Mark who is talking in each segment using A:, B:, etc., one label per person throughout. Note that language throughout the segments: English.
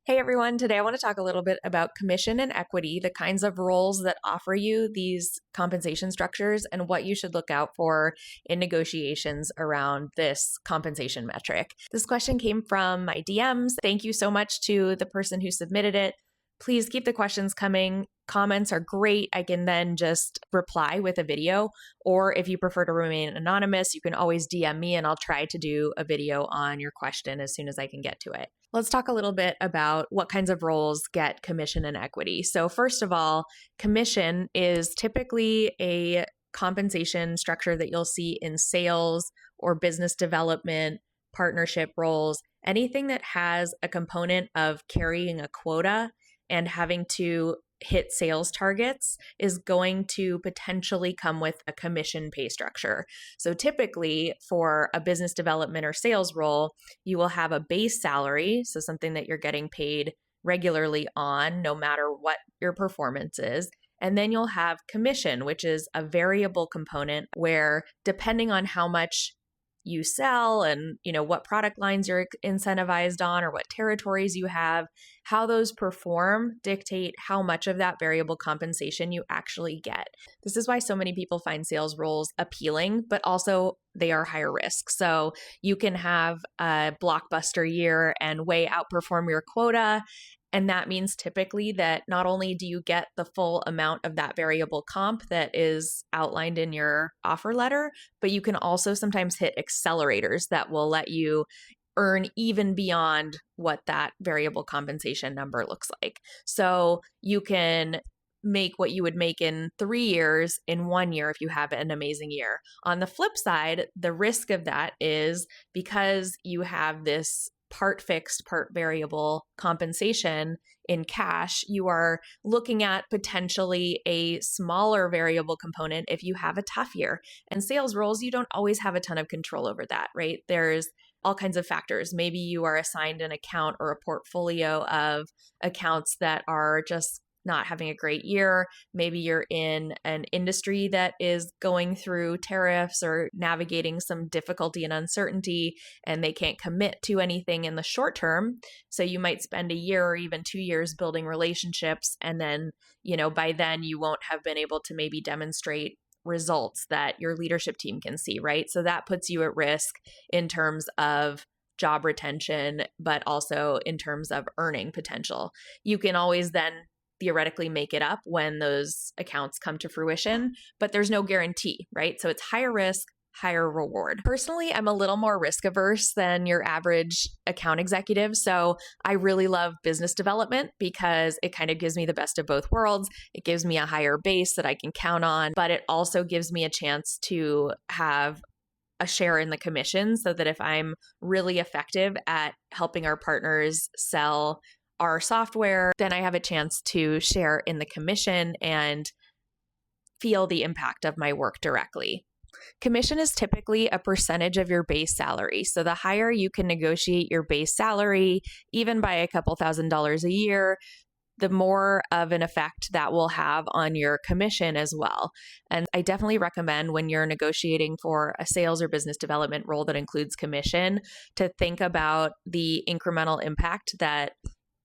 A: Hey everyone, today I want to talk a little bit about commission and equity, the kinds of roles that offer you these compensation structures, and what you should look out for in negotiations around this compensation metric. This question came from my DMs. Thank you so much to the person who submitted it. Please keep the questions coming. Comments are great. I can then just reply with a video, or if you prefer to remain anonymous, you can always DM me and I'll try to do a video on your question as soon as I can get to it. Let's talk a little bit about what kinds of roles get commission and equity. So first of all, commission is typically a compensation structure that you'll see in sales or business development, partnership roles, anything that has a component of carrying a quota and having to hit sales targets is going to potentially come with a commission pay structure. So typically for a business development or sales role, you will have a base salary, so something that you're getting paid regularly on no matter what your performance is. And then you'll have commission, which is a variable component where depending on how much you sell and what product lines you're incentivized on or what territories you have, how those perform dictate how much of that variable compensation you actually get. This is why so many people find sales roles appealing, but also they are higher risk. So you can have a blockbuster year and way outperform your quota. And that means typically that not only do you get the full amount of that variable comp that is outlined in your offer letter, but you can also sometimes hit accelerators that will let you earn even beyond what that variable compensation number looks like. So you can make what you would make in 3 years in 1 year if you have an amazing year. On the flip side, the risk of that is because you have this part fixed, part variable compensation in cash, you are looking at potentially a smaller variable component if you have a tough year. And sales roles, you don't always have a ton of control over that, right? There's all kinds of factors. Maybe you are assigned an account or a portfolio of accounts that are just not having a great year. Maybe you're in an industry that is going through tariffs or navigating some difficulty and uncertainty, and they can't commit to anything in the short term. So you might spend a year or even 2 years building relationships. And then, by then you won't have been able to maybe demonstrate results that your leadership team can see, right? So that puts you at risk in terms of job retention, but also in terms of earning potential. You can always then theoretically make it up when those accounts come to fruition, but there's no guarantee, right? So it's higher risk, higher reward. Personally, I'm a little more risk averse than your average account executive. So I really love business development because it kind of gives me the best of both worlds. It gives me a higher base that I can count on, but it also gives me a chance to have a share in the commission so that if I'm really effective at helping our partners sell our software, then I have a chance to share in the commission and feel the impact of my work directly. Commission is typically a percentage of your base salary. So the higher you can negotiate your base salary, even by a couple $1,000s a year, the more of an effect that will have on your commission as well. And I definitely recommend when you're negotiating for a sales or business development role that includes commission to think about the incremental impact that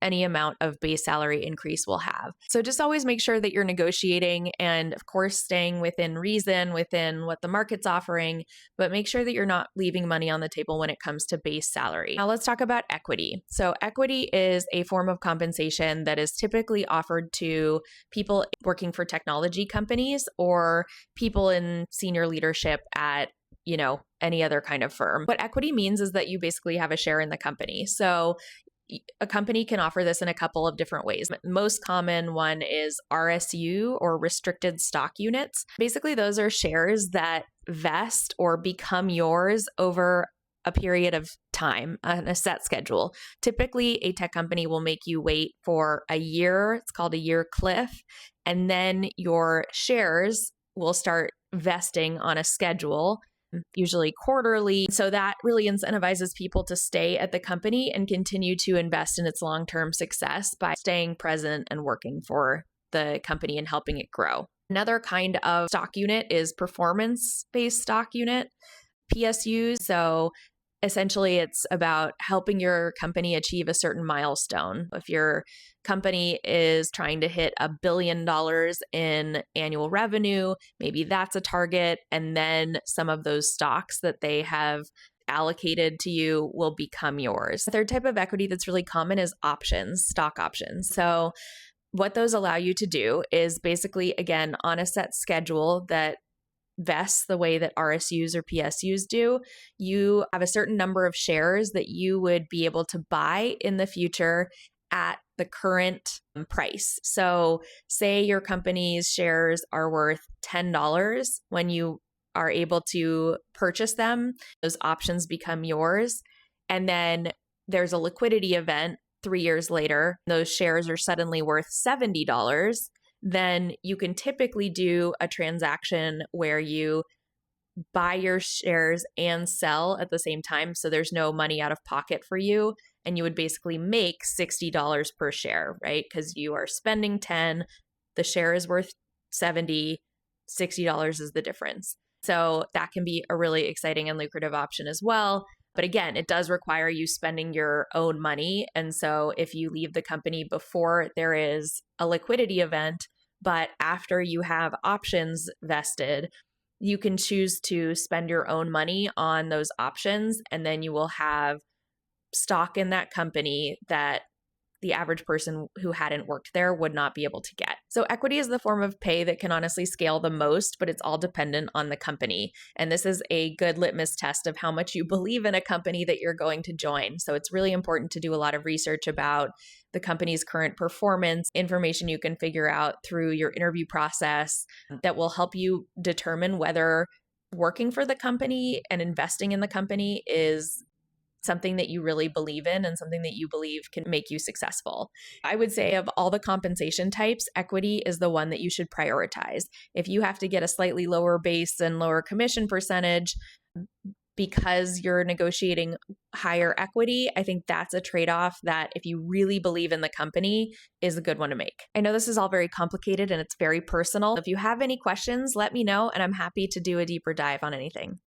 A: any amount of base salary increase will have. So just always make sure that you're negotiating and of course staying within reason, within what the market's offering, but make sure that you're not leaving money on the table when it comes to base salary. Now let's talk about equity. So equity is a form of compensation that is typically offered to people working for technology companies or people in senior leadership at any other kind of firm. What equity means is that you basically have a share in the company. So a company can offer this in a couple of different ways. Most common one is RSU or restricted stock units. Basically, those are shares that vest or become yours over a period of time on a set schedule. Typically, a tech company will make you wait for a year. It's called a year cliff. And then your shares will start vesting on a schedule, usually quarterly. So that really incentivizes people to stay at the company and continue to invest in its long-term success by staying present and working for the company and helping it grow. Another kind of stock unit is performance-based stock unit, PSUs. So essentially it's about helping your company achieve a certain milestone. If your company is trying to hit $1 billion in annual revenue, maybe that's a target. And then some of those stocks that they have allocated to you will become yours. The third type of equity that's really common is options, stock options. So what those allow you to do is basically, again, on a set schedule that vests the way that RSUs or PSUs do, you have a certain number of shares that you would be able to buy in the future at the current price. So say your company's shares are worth $10 when you are able to purchase them, those options become yours. And then there's a liquidity event 3 years later, those shares are suddenly worth $70, then you can typically do a transaction where you buy your shares and sell at the same time. So there's no money out of pocket for you. And you would basically make $60 per share, right? Because you are spending 10, the share is worth 70, $60 is the difference. So that can be a really exciting and lucrative option as well. But again, it does require you spending your own money. And so if you leave the company before there is a liquidity event, but after you have options vested, you can choose to spend your own money on those options. And then you will have stock in that company that the average person who hadn't worked there would not be able to get. So equity is the form of pay that can honestly scale the most, but it's all dependent on the company. And this is a good litmus test of how much you believe in a company that you're going to join. So it's really important to do a lot of research about the company's current performance, information you can figure out through your interview process that will help you determine whether working for the company and investing in the company is something that you really believe in and something that you believe can make you successful. I would say of all the compensation types, equity is the one that you should prioritize. If you have to get a slightly lower base and lower commission percentage because you're negotiating higher equity, I think that's a trade-off that if you really believe in the company is a good one to make. I know this is all very complicated and it's very personal. If you have any questions, let me know and I'm happy to do a deeper dive on anything.